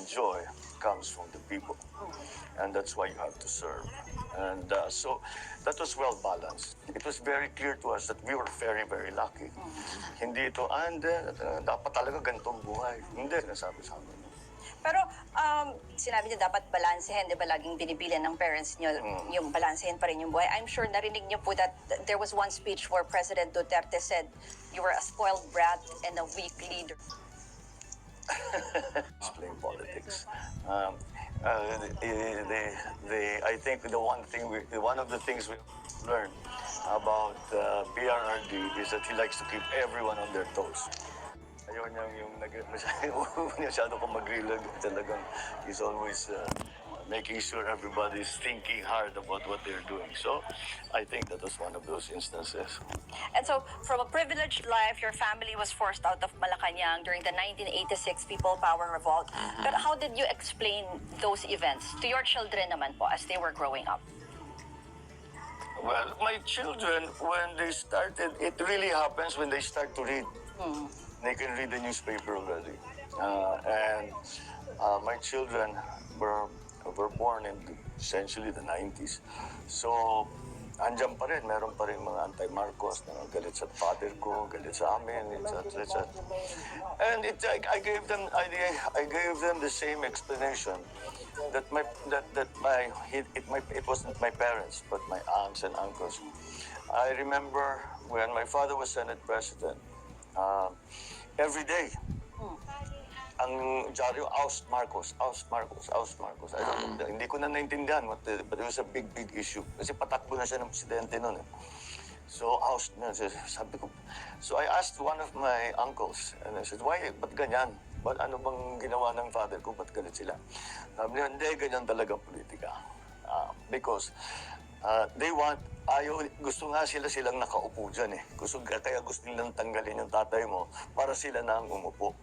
joy comes from the people. And that's why you have to serve. And so that was well balanced. It was very clear to us that we were very, very lucky. Hindi ito, hindi, dapat talaga ganitong buhay. Hindi, sinasabi sa amin. Pero sinabi niyo dapat balansehin, di ba laging binibilan ng parents niyo yung balansehin pa rin yung buhay. I'm sure narinig niyo po that there was one speech where President Duterte said you were a spoiled brat and a weak leader. It's playing politics. I think one of the things we learned about BRRD is that he likes to keep everyone on their toes. Ayaw niya yung masyado kong mag-relag. Talagang he's always making sure everybody's thinking hard about what they're doing. So I think that was one of those instances. And so, from a privileged life, your family was forced out of Malacanang during the 1986 People Power Revolt. But how did you explain those events to your children naman po as they were growing up? Well, my children, when they started, it really happens when they start to read. They can read the newspaper already. And my children were born in essentially the 90s. So, andyan pa rin, meron pa rin mga anti-Marcos na galit sa father ko, galit sa amin, etc. And I gave them the same explanation that it wasn't my parents, but my aunts and uncles. I remember when my father was Senate President, every day, ang dyaryo, oust Marcos. I don't know, hindi ko na naintindihan, but it was a big issue. Kasi patakbo na siya ng presidente noon. So, oust na. Sabi ko, so I asked one of my uncles, and I said, why, ba't ganyan? Ano bang ginawa ng father ko? Ba't galit sila? Sabi niya, hindi, ganyan talaga politika. Because they want, gusto nga silang nakaupo dyan eh. Kaya gusto nilang tanggalin yung tatay mo para sila na ang umupo.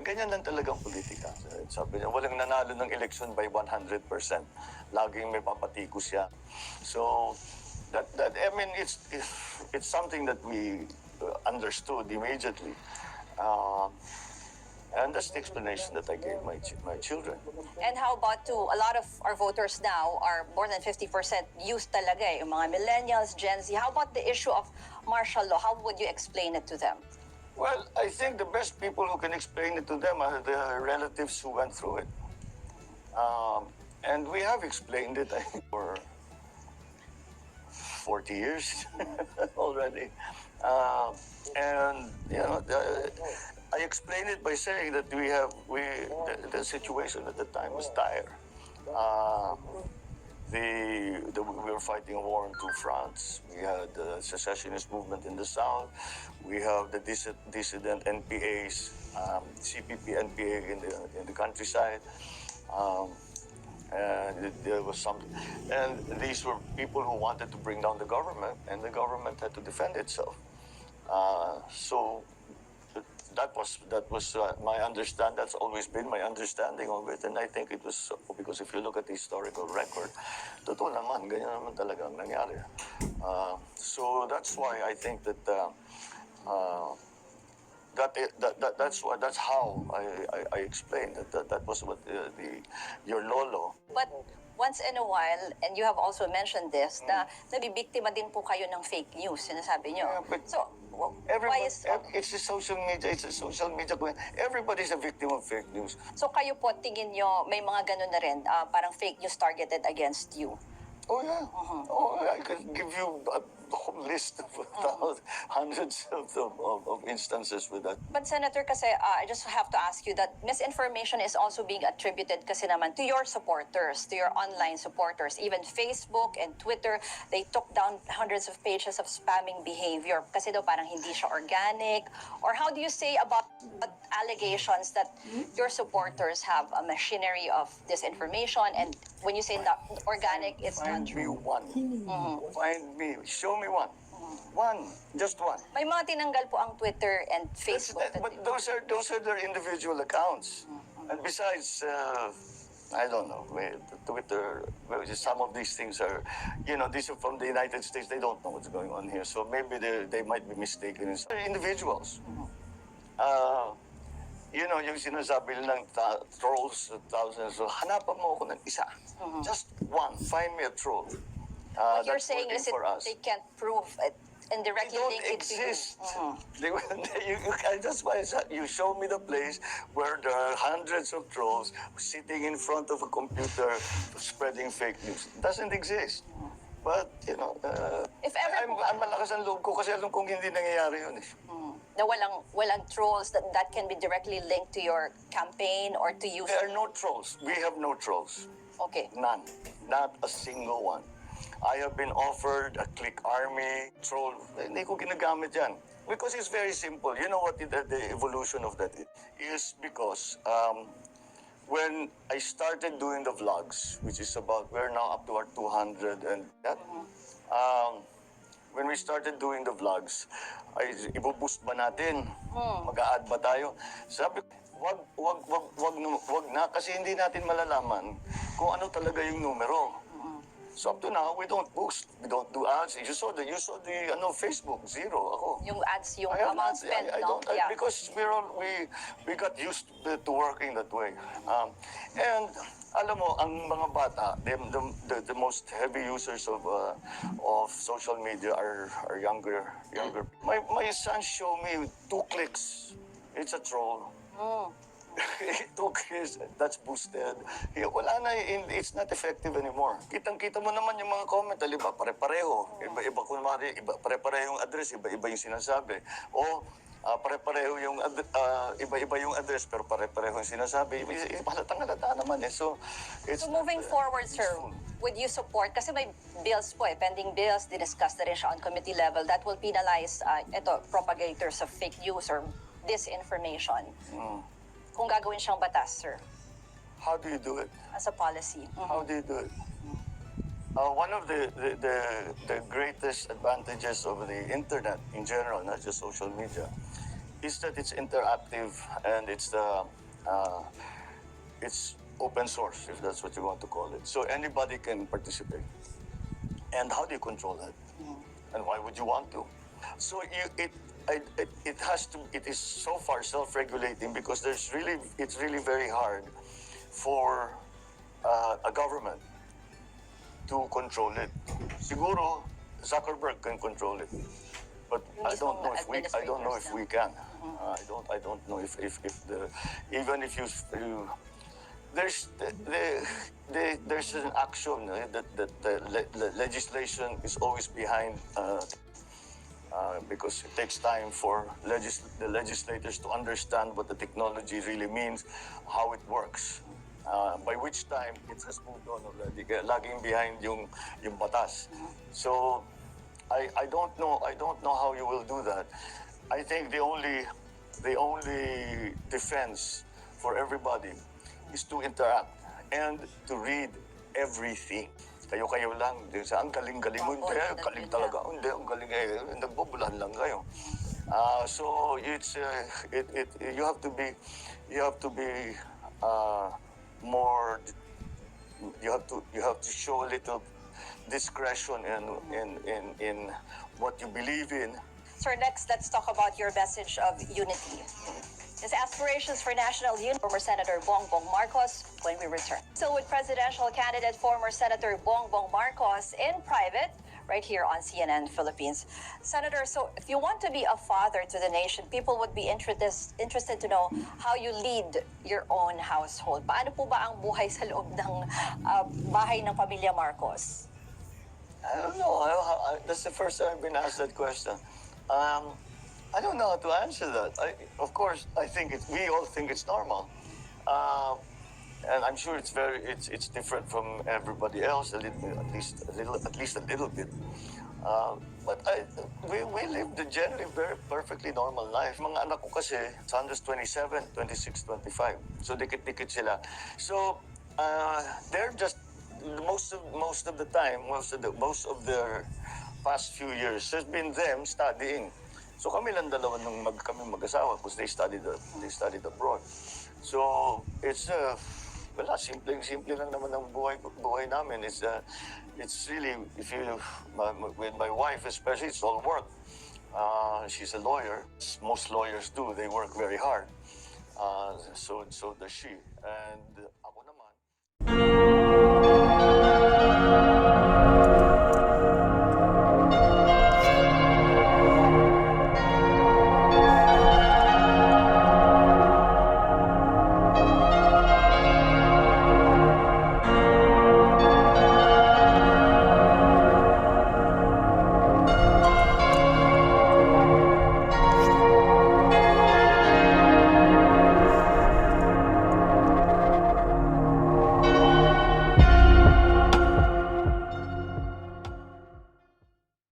Ganyan lang talagang politika. Sabi niya, walang nanalo ng election by 100%. Laging may papatikos siya. So, I mean, it's something that we understood immediately. And that's the explanation that I gave my children. And how about a lot of our voters now are more than 50% youth talaga eh, yung mga millennials, Gen Z. How about the issue of martial law? How would you explain it to them? Well, I think the best people who can explain it to them are the relatives who went through it. And we have explained it, I think, for 40 years already. And, you know, I explained it by saying that the situation at the time was dire. We were fighting a war on two fronts. We had the secessionist movement in the south. We have the dissident NPAs, CPP NPA in the countryside. And there was something, and these were people who wanted to bring down the government, and the government had to defend itself. So that was my understanding. That's always been my understanding of it, and I think it was so, because if you look at the historical record, totoo naman, ganyan naman talaga ang nangyari. So that's why I think that that's how I explained that was what your lolo. But once in a while, and you have also mentioned this, na nabibiktima din po kayo ng fake news, sinasabi nyo. Yeah, So, everyone, why is it's a social media. Everybody's a victim of fake news. So kayo po, tingin nyo, may mga ganun na rin, parang fake news targeted against you? Oh yeah. Oh, I could give you a whole list of hundreds of instances with that. But Senator, kasi I just have to ask you that misinformation is also being attributed kasi naman to your supporters, to your online supporters. Even Facebook and Twitter, they took down hundreds of pages of spamming behavior kasi daw parang hindi siya organic. Or how do you say about allegations that your supporters have a machinery of disinformation, and when you say not organic, it's not Find me true? one. Find me. Show me one. One. Just one. May mga tinanggal po ang Twitter and Facebook. But those are their individual accounts. And besides, I don't know, Twitter, some of these things are, these are from the United States. They don't know what's going on here. So maybe they might be mistaken. They're individuals. yung sinasabi nilang trolls, thousands. So, hanapan mo ako ng isa. Just one. Find me a troll. What you're That's saying working is for us. they can't prove it and They directly don't link it to you. exist. That's why you show me the place where there are hundreds of trolls sitting in front of a computer spreading fake news. It doesn't exist. But, If ever I'm malakas ang loob ko kasi alam kong hindi nangyayari yun. Na walang trolls that can be directly linked to your campaign or to you. There are no trolls. We have no trolls. Okay. None. Not a single one. I have been offered a click army troll. Hindi ko ginagamit yan. Because it's very simple. You know what the evolution of that is? Because when I started doing the vlogs, which is about, we're now up to our 200 and that. When we started doing the vlogs, ay ibuboost ba natin? Mag-a-add ba tayo? Sabi, wag na kasi hindi natin malalaman kung ano talaga yung numero. So up to now, we don't boost. We don't do ads. You saw the Facebook, zero. Ako. Yung ads, yung I have amount not- spent, I no? don't, because we got used to working that way. And alam mo, ang mga bata, the most heavy users of social media are younger. My son showed me 2 clicks. It's a troll. It took that's boosted. Wala na, it's not effective anymore. Kitang-kita mo naman yung mga comment, diba, pare-pareho. Iba kunwari, pare-pareho yung address, iba-iba yung sinasabi. O pare-pareho yung, iba-iba yung address, pero pare-pareho yung sinasabi. Halatang-halata naman eh. So moving forward, sir, would you support, kasi may bills po pending bills, diniscuss na rin siya on committee level, that will penalize propagators of fake news or disinformation. Kung gagawin siyang batas, sir, how do you do it? as a policy. How do you do it? One of the greatest advantages of the internet in general, not just social media, is that it's interactive and it's open source, if that's what you want to call it. So anybody can participate. And how do you control that? And why would you want to? So it is so far self-regulating because it's really very hard for a government to control it. Siguro Zuckerberg can control it, but I don't know if we can. I don't know if even if you there's an action that the legislation is always behind. Because it takes time for the legislators to understand what the technology really means, how it works. By which time, it has moved on already. Kaya laging behind yung batas. So, I don't know how you will do that. I think the only defense for everybody is to interact and to read everything. Kayo lang, ang galing-galing mo, hindi, galing talaga, hindi, ang galing nagbubulahan lang kayo. So it's you have to be more. You have to show a little discretion in what you believe in. Sir, next, let's talk about your message of unity. His aspirations for national unity, former Senator Bongbong Marcos, when we return. So with presidential candidate former Senator Bongbong Marcos in private, right here on CNN Philippines. Senator, so if you want to be a father to the nation, people would be interested to know how you lead your own household. Paano po ba ang buhay sa loob ng bahay ng pamilya Marcos? I don't know. That's the first time I've been asked that question. I don't know how to answer that. Of course, we all think it's normal, and I'm sure it's different from everybody else at least a little bit. But we live the generally very perfectly normal life. Mga anak ko kasi, Sandra's 27, 26, 25. So dikit-dikit sila. So they're just most of the time, most of their past few years has been them studying. So kami lang dalawa nung kami mag-asawa because they studied abroad. So it's wala, simple lang naman ang buhay namin. It's really, with my wife especially, it's all work. She's a lawyer. Most lawyers do. They work very hard. So does she. And